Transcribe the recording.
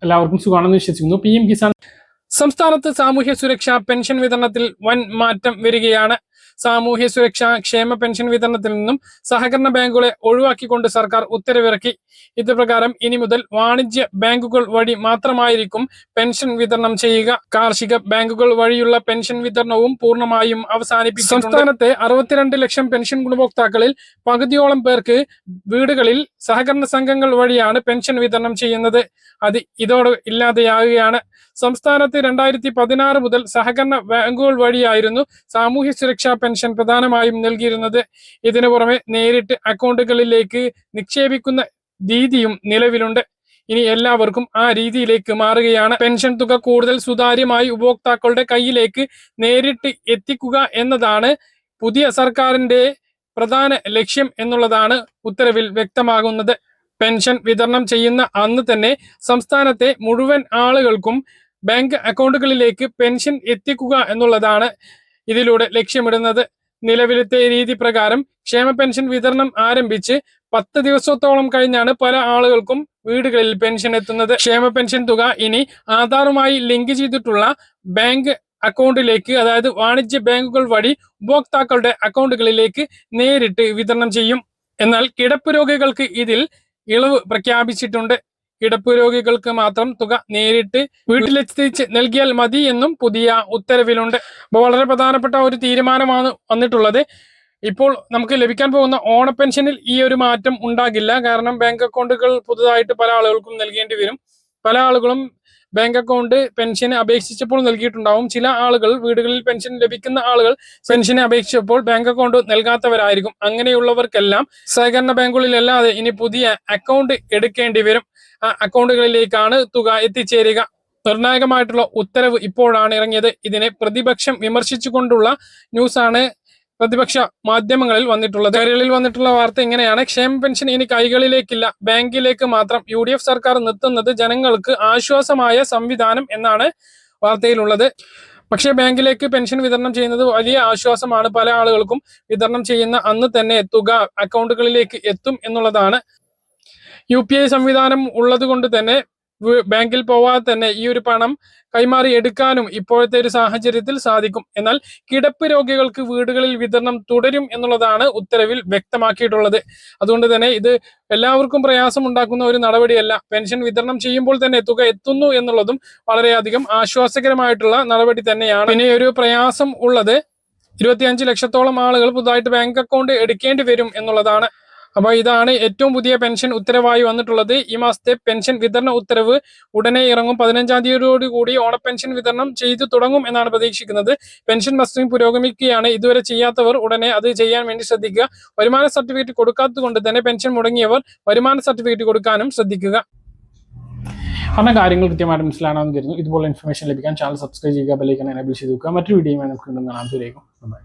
എല്ലാവർക്കും സുഖമാണെന്ന് വിശ്വസിക്കുന്നു. PM കിസാൻ സംസ്ഥാനത്ത് സാമൂഹ്യ സുരക്ഷാ പെൻഷൻ വിതരണത്തിൽ വൻ മാറ്റം വരികയാണ്. സാമൂഹ്യ സുരക്ഷാ ക്ഷേമ പെൻഷൻ വിതരണത്തിൽ നിന്നും സഹകരണ ബാങ്കുകളെ ഒഴിവാക്കിക്കൊണ്ട് സർക്കാർ ഉത്തരവിറക്കി. ഇത് പ്രകാരം ഇനി മുതൽ വാണിജ്യ ബാങ്കുകൾ വഴി മാത്രമായിരിക്കും പെൻഷൻ വിതരണം ചെയ്യുക. കാർഷിക ബാങ്കുകൾ വഴിയുള്ള പെൻഷൻ വിതരണവും പൂർണ്ണമായും അവസാനിപ്പിച്ചു. സംസ്ഥാനത്തെ 62 ലക്ഷം പെൻഷൻ ഗുണഭോക്താക്കളിൽ പകുതിയോളം പേർക്ക് വീടുകളിൽ സഹകരണ സംഘങ്ങൾ വഴിയാണ് പെൻഷൻ വിതരണം ചെയ്യുന്നത്. അത് ഇതോടെ ഇല്ലാതെയാകുകയാണ്. സംസ്ഥാനത്ത് 2016 മുതൽ സഹകരണ ബാങ്കുകൾ വഴിയായിരുന്നു സാമൂഹ്യ സുരക്ഷാ പെൻഷൻ പ്രധാനമായും നൽകിയിരുന്നത്. ഇതിനു പുറമെ നേരിട്ട് അക്കൗണ്ടുകളിലേക്ക് നിക്ഷേപിക്കുന്ന രീതിയും നിലവിലുണ്ട്. ഇനി എല്ലാവർക്കും ആ രീതിയിലേക്ക് മാറുകയാണ്. പെൻഷൻ തുക കൂടുതൽ സുതാര്യമായി ഉപഭോക്താക്കളുടെ കയ്യിലേക്ക് നേരിട്ട് എത്തിക്കുക എന്നതാണ് പുതിയ സർക്കാരിന്റെ പ്രധാന ലക്ഷ്യം എന്നുള്ളതാണ് ഉത്തരവിൽ വ്യക്തമാകുന്നത്. പെൻഷൻ വിതരണം ചെയ്യുന്ന അന്ന് തന്നെ സംസ്ഥാനത്തെ മുഴുവൻ ആളുകൾക്കും ബാങ്ക് അക്കൗണ്ടുകളിലേക്ക് പെൻഷൻ എത്തിക്കുക എന്നുള്ളതാണ് ഇതിലൂടെ ലക്ഷ്യമിടുന്നത്. നിലവിലത്തെ രീതി പ്രകാരം ക്ഷേമ പെൻഷൻ വിതരണം ആരംഭിച്ച് 10 ദിവസത്തോളം കഴിഞ്ഞാണ് പല ആളുകൾക്കും വീടുകളിൽ പെൻഷൻ എത്തുന്നത്. ക്ഷേമ പെൻഷൻ തുക ഇനി ആധാറുമായി ലിങ്ക് ചെയ്തിട്ടുള്ള ബാങ്ക് അക്കൗണ്ടിലേക്ക്, അതായത് വാണിജ്യ ബാങ്കുകൾ വഴി ഉപഭോക്താക്കളുടെ അക്കൗണ്ടുകളിലേക്ക് നേരിട്ട് വിതരണം ചെയ്യും. എന്നാൽ കിടപ്പ് രോഗികൾക്ക് ഇതിൽ ഇളവ് പ്രഖ്യാപിച്ചിട്ടുണ്ട്. കിടപ്പ് രോഗികൾക്ക് മാത്രം തുക നേരിട്ട് വീട്ടിലെത്തിച്ച് നൽകിയാൽ മതി എന്നും പുതിയ ഉത്തരവിലുണ്ട്. അപ്പോൾ വളരെ പ്രധാനപ്പെട്ട ഒരു തീരുമാനമാണ് വന്നിട്ടുള്ളത്. ഇപ്പോൾ നമുക്ക് ലഭിക്കാൻ പോകുന്ന ഓണ പെൻഷനിൽ ഈ ഒരു മാറ്റം ഉണ്ടാകില്ല. കാരണം ബാങ്ക് അക്കൗണ്ടുകൾ പുതുതായിട്ട് പല ആളുകൾക്കും നൽകേണ്ടി വരും. പല ആളുകളും ബാങ്ക് അക്കൗണ്ട് പെൻഷന് അപേക്ഷിച്ചപ്പോൾ നൽകിയിട്ടുണ്ടാവും. ചില ആളുകൾ, വീടുകളിൽ പെൻഷൻ ലഭിക്കുന്ന ആളുകൾ പെൻഷന് അപേക്ഷിച്ചപ്പോൾ ബാങ്ക് അക്കൗണ്ട് നൽകാത്തവരായിരിക്കും. അങ്ങനെയുള്ളവർക്കെല്ലാം സഹകരണ ബാങ്കുകളിലല്ലാതെ ഇനി പുതിയ അക്കൗണ്ട് എടുക്കേണ്ടി വരും. ആ അക്കൗണ്ടുകളിലേക്കാണ് തുക എത്തിച്ചേരുക. നിർണായകമായിട്ടുള്ള ഉത്തരവ് ഇപ്പോഴാണ് ഇറങ്ങിയത്. ഇതിനെ പ്രതിപക്ഷം വിമർശിച്ചുകൊണ്ടുള്ള ന്യൂസാണ് പ്രതിപക്ഷ മാധ്യമങ്ങളിൽ വന്നിട്ടുള്ളത്. കേരളയിൽ വന്നിട്ടുള്ള വാർത്ത ഇങ്ങനെയാണ്: ക്ഷേമ പെൻഷൻ ഇനി കൈകളിലേക്കില്ല, ബാങ്കിലേക്ക് മാത്രം. UDF സർക്കാർ നിർത്തുന്നത് ജനങ്ങൾക്ക് ആശ്വാസമായ സംവിധാനം എന്നാണ് വാർത്തയിലുള്ളത്. പക്ഷേ ബാങ്കിലേക്ക് പെൻഷൻ വിതരണം ചെയ്യുന്നത് വലിയ ആശ്വാസമാണ്. പല ആളുകൾക്കും വിതരണം ചെയ്യുന്ന അന്ന് തന്നെ തുക അക്കൗണ്ടുകളിലേക്ക് എത്തും എന്നുള്ളതാണ്. UPI സംവിധാനം ഉള്ളത് കൊണ്ട് തന്നെ ബാങ്കിൽ പോവാതെ തന്നെ ഈ ഒരു പണം കൈമാറി എടുക്കാനും ഇപ്പോഴത്തെ ഒരു സാഹചര്യത്തിൽ സാധിക്കും. എന്നാൽ കിടപ്പ് രോഗികൾക്ക് വീടുകളിൽ വിതരണം തുടരും എന്നുള്ളതാണ് ഉത്തരവിൽ വ്യക്തമാക്കിയിട്ടുള്ളത്. അതുകൊണ്ട് തന്നെ ഇത് എല്ലാവർക്കും പ്രയാസം ഉണ്ടാക്കുന്ന ഒരു നടപടിയല്ല. പെൻഷൻ വിതരണം ചെയ്യുമ്പോൾ തന്നെ തുക എത്തുന്നു എന്നുള്ളതും വളരെയധികം ആശ്വാസകരമായിട്ടുള്ള നടപടി തന്നെയാണ്. പിന്നെ ഒരു പ്രയാസം ഉള്ളത് 25 ലക്ഷത്തോളം ആളുകൾ പുതുതായിട്ട് ബാങ്ക് അക്കൗണ്ട് എടുക്കേണ്ടി വരും എന്നുള്ളതാണ്. അപ്പോൾ ഇതാണ് ഏറ്റവും പുതിയ പെൻഷൻ ഉത്തരവായി വന്നിട്ടുള്ളത്. ഈ മാസത്തെ പെൻഷൻ വിതരണ ഉത്തരവ് ഉടനെ ഇറങ്ങും. 15-ാം തീയതിയോടുകൂടി ഓണ പെൻഷൻ വിതരണം ചെയ്തു തുടങ്ങും എന്നാണ് പ്രതീക്ഷിക്കുന്നത്. പെൻഷൻ മസ്റ്ററിംഗ് പുരോഗമിക്കുകയാണ്. ഇതുവരെ ചെയ്യാത്തവർ ഉടനെ അത് ചെയ്യാൻ വേണ്ടി ശ്രദ്ധിക്കുക. വരുമാന സർട്ടിഫിക്കറ്റ് കൊടുക്കാത്തത് കൊണ്ട് തന്നെ പെൻഷൻ മുടങ്ങിയവർ വരുമാന സർട്ടിഫിക്കറ്റ് കൊടുക്കാനും ശ്രദ്ധിക്കുക. പറഞ്ഞ കാര്യങ്ങൾ കൃത്യമായിട്ട് മനസ്സിലാണെന്ന് കരുതുന്നു. ഇതുപോലെ ഇൻഫർമേഷൻ ലഭിക്കാൻ ചാനൽ സബ്സ്ക്രൈബ് ചെയ്യുക, ബെൽ ഐക്കൺ എനേബിൾ ചെയ്ത് വെക്കുക. മറ്റൊരു വീഡിയോയുമായി നമുക്ക് കാണാം. ബൈ.